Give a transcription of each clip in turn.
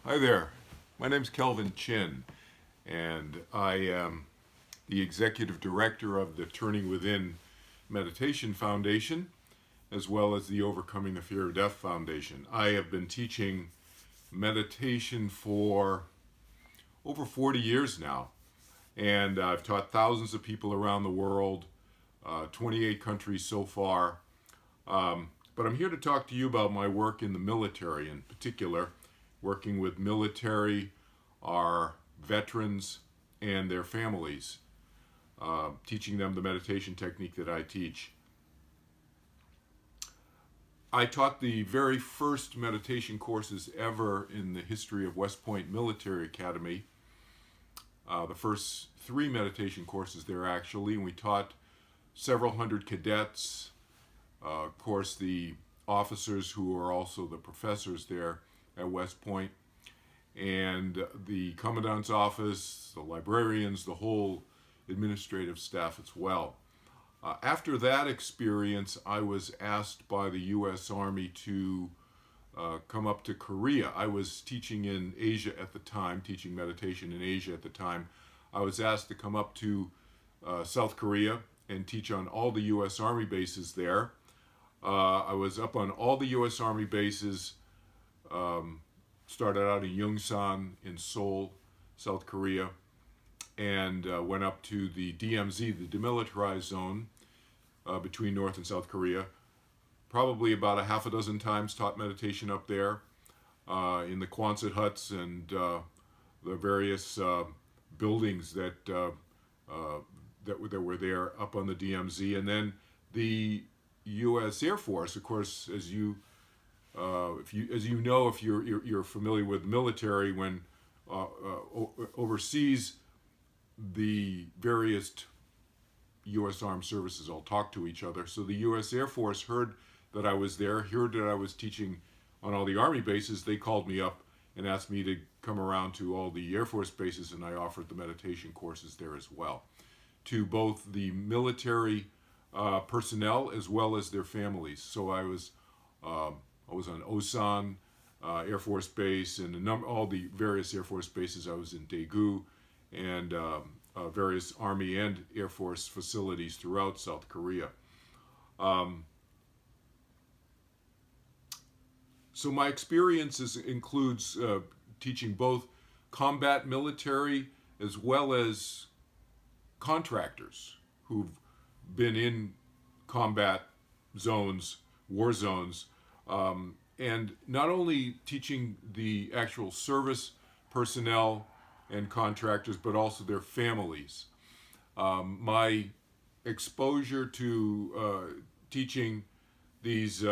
Hi there. My name's Kelvin Chin, and I am the executive director of the Turning Within Meditation Foundation, as well as the Overcoming the Fear of Death Foundation. I have been teaching meditation for over 40 years now, and I've taught thousands of people around the world, 28 countries so far. But I'm here to talk to you about my work in the military in particular, working with military, our veterans, and their families, teaching them the meditation technique that I teach. I taught the very first meditation courses ever in the history of West Point Military Academy. The first 3 meditation courses there actually, and we taught several hundred cadets, of course the officers who are also the professors there at West Point, and the commandant's office, the librarians, the whole administrative staff as well. After that experience, I was asked by the U.S. Army to come up to Korea. I was teaching in Asia at the time, teaching meditation in Asia at the time. I was asked to come up to South Korea and teach on all the U.S. Army bases there. I was up on all the U.S. Army bases. Started out in Yongsan in Seoul, South Korea, and went up to the DMZ, the demilitarized zone, between North and South Korea. Probably about a half a dozen times taught meditation up there, in the Quonset huts and the various buildings that were there up on the DMZ. And then the U.S. Air Force, of course, as you know, if you're familiar with military, when overseas, the various U.S. Armed Services all talk to each other. So the U.S. Air Force heard that I was there, heard that I was teaching on all the Army bases. They called me up and asked me to come around to all the Air Force bases, and I offered the meditation courses there as well, to both the military personnel as well as their families. So I was on Osan Air Force Base and all the various Air Force bases. I was in Daegu and various Army and Air Force facilities throughout South Korea. So my experiences includes teaching both combat military as well as contractors who've been in combat zones, war zones, and not only teaching the actual service personnel and contractors, but also their families. My exposure to teaching these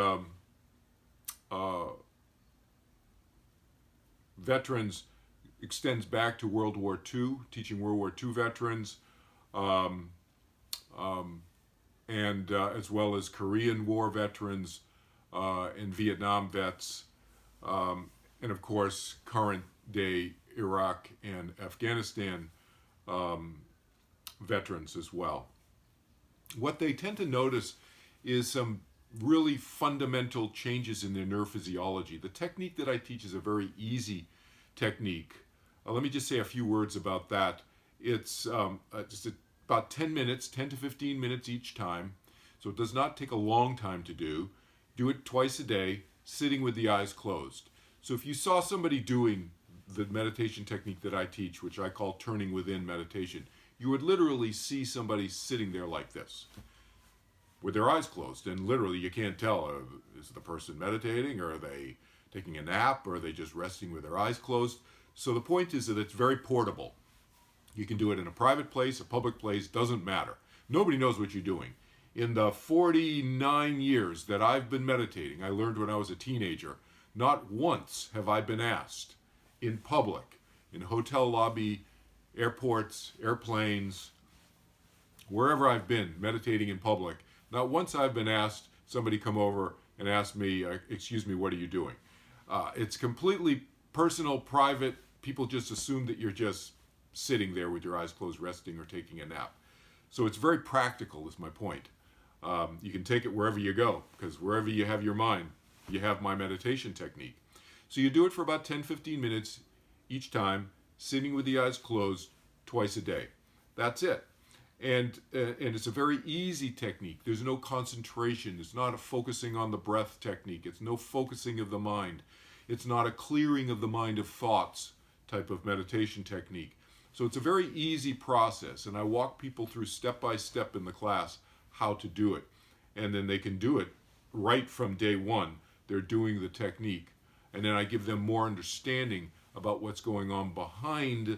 veterans extends back to World War II, teaching World War II veterans, and as well as Korean War veterans and Vietnam vets, and of course current day Iraq and Afghanistan veterans as well. What they tend to notice is some really fundamental changes in their nerve physiology. The technique that I teach is a very easy technique. Let me just say a few words about that. It's about 10 minutes, 10 to 15 minutes each time, so it does not take a long time to do. Do it twice a day, sitting with the eyes closed. So if you saw somebody doing the meditation technique that I teach, which I call turning within meditation, you would literally see somebody sitting there like this with their eyes closed, and literally you can't tell, is the person meditating, or are they taking a nap, or are they just resting with their eyes closed? So the point is that it's very portable. You can do it in a private place, a public place, doesn't matter. Nobody knows what you're doing. In the 49 years that I've been meditating, I learned when I was a teenager, not once have I been asked in public, in hotel lobby, airports, airplanes, wherever I've been meditating in public, not once I've been asked, somebody come over and ask me, excuse me, what are you doing? It's completely personal, private. People just assume that you're just sitting there with your eyes closed, resting or taking a nap. So it's very practical, is my point. You can take it wherever you go, because wherever you have your mind, you have my meditation technique. So you do it for about 10-15 minutes each time, sitting with the eyes closed twice a day. That's it. And it's a very easy technique. There's no concentration. It's not a focusing on the breath technique. It's no focusing of the mind. It's not a clearing of the mind of thoughts type of meditation technique. So it's a very easy process, and I walk people through step by step in the class how to do it. And then they can do it right from day one. They're doing the technique. And then I give them more understanding about what's going on behind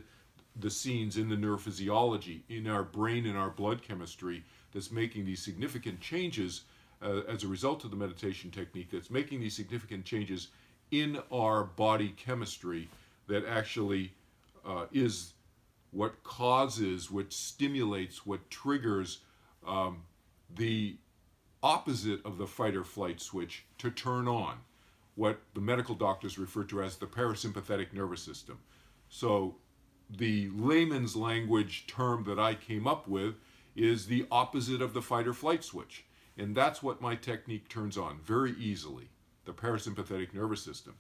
the scenes in the neurophysiology, in our brain and our blood chemistry, that's making these significant changes as a result of the meditation technique, that's making these significant changes in our body chemistry that actually is what causes, what stimulates, what triggers the opposite of the fight or flight switch to turn on, what the medical doctors refer to as the parasympathetic nervous system. So the layman's language term that I came up with is the opposite of the fight or flight switch. And that's what my technique turns on very easily, the parasympathetic nervous system.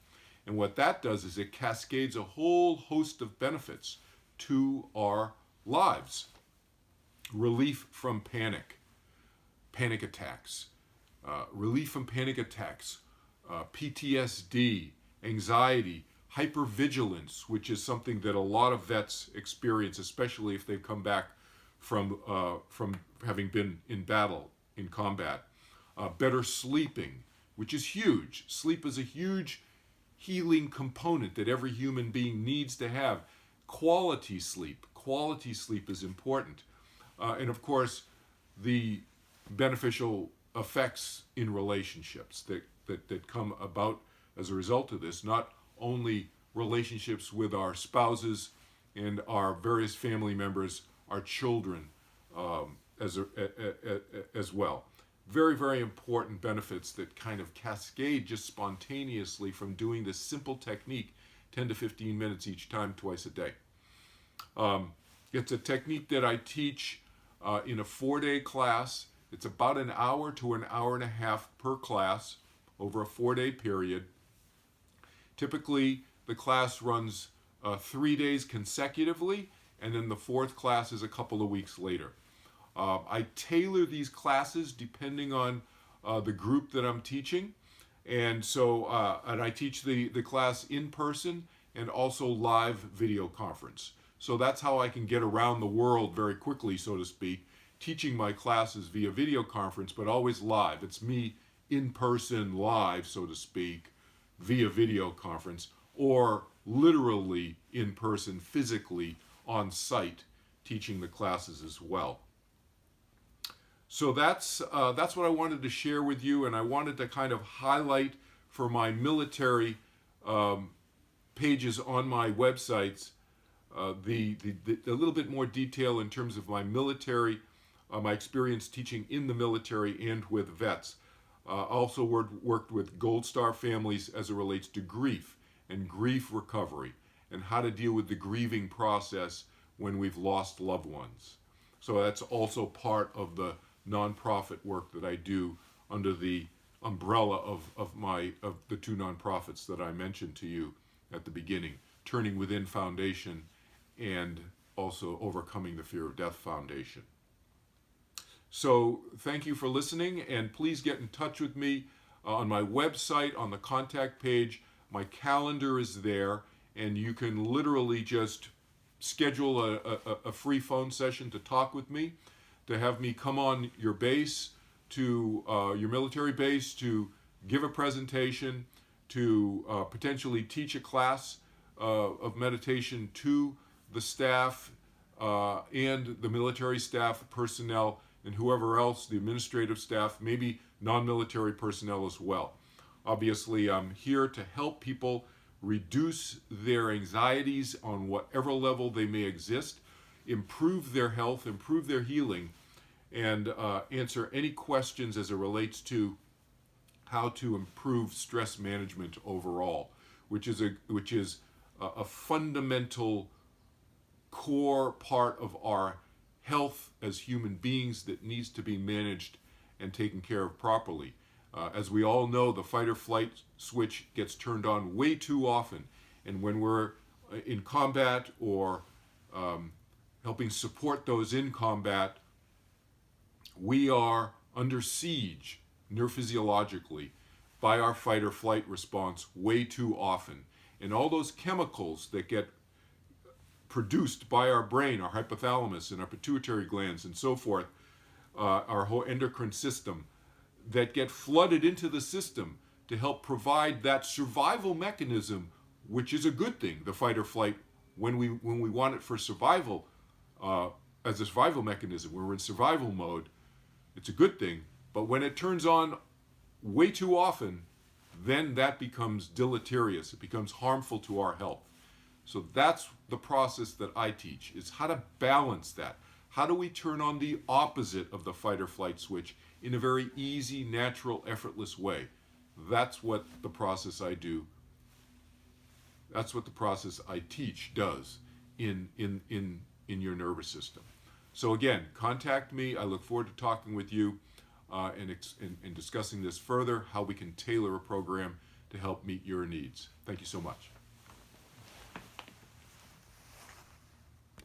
And what that does is it cascades a whole host of benefits to our lives. Relief from panic attacks, relief from panic attacks, PTSD, anxiety, hypervigilance, which is something that a lot of vets experience, especially if they've come back from having been in battle, in combat. Better sleeping, which is huge. Sleep is a huge healing component that every human being needs to have. Quality sleep is important. And of course, the beneficial effects in relationships that come about as a result of this, not only relationships with our spouses and our various family members, our children as well. Very, very important benefits that kind of cascade just spontaneously from doing this simple technique 10 to 15 minutes each time, twice a day. It's a technique that I teach in a 4-day class. It's about an hour to an hour and a half per class over a 4-day period. Typically, the class runs 3 days consecutively, and then the 4th class is a couple of weeks later. I tailor these classes depending on the group that I'm teaching. And so, and I teach the class in person and also live video conference. So that's how I can get around the world very quickly, so to speak, teaching my classes via video conference, but always live. It's me in person live, so to speak, via video conference, or literally in person, physically on site, teaching the classes as well. So that's what I wanted to share with you, and I wanted to kind of highlight for my military pages on my websites the little bit more detail in terms of my military, my experience teaching in the military and with vets. Also worked with Gold Star families as it relates to grief and grief recovery and how to deal with the grieving process when we've lost loved ones. So that's also part of the nonprofit work that I do under the umbrella of the 2 nonprofits that I mentioned to you at the beginning, Turning Within Foundation and also Overcoming the Fear of Death Foundation. So thank you for listening, and please get in touch with me on my website, on the contact page. My calendar is there, and you can literally just schedule a free phone session to talk with me, to have me come on your base, to your military base, to give a presentation, to potentially teach a class of meditation to the staff and the military staff personnel and whoever else, the administrative staff, maybe non-military personnel as well. Obviously, I'm here to help people reduce their anxieties on whatever level they may exist, improve their health, improve their healing, and answer any questions as it relates to how to improve stress management overall, which is a fundamental core part of our health as human beings that needs to be managed and taken care of properly. As we all know, the fight or flight switch gets turned on way too often. And when we're in combat or helping support those in combat, we are under siege neurophysiologically by our fight or flight response way too often. And all those chemicals that get produced by our brain, our hypothalamus and our pituitary glands and so forth, our whole endocrine system, that get flooded into the system to help provide that survival mechanism, which is a good thing, the fight or flight, when we want it for survival, as a survival mechanism, when we're in survival mode, it's a good thing. But when it turns on way too often, then that becomes deleterious. It becomes harmful to our health. So that's the process that I teach, is how to balance that. How do we turn on the opposite of the fight or flight switch in a very easy, natural, effortless way? That's what the process I do. That's what the process I teach does in your nervous system. So again, contact me. I look forward to talking with you and discussing this further, how we can tailor a program to help meet your needs. Thank you so much.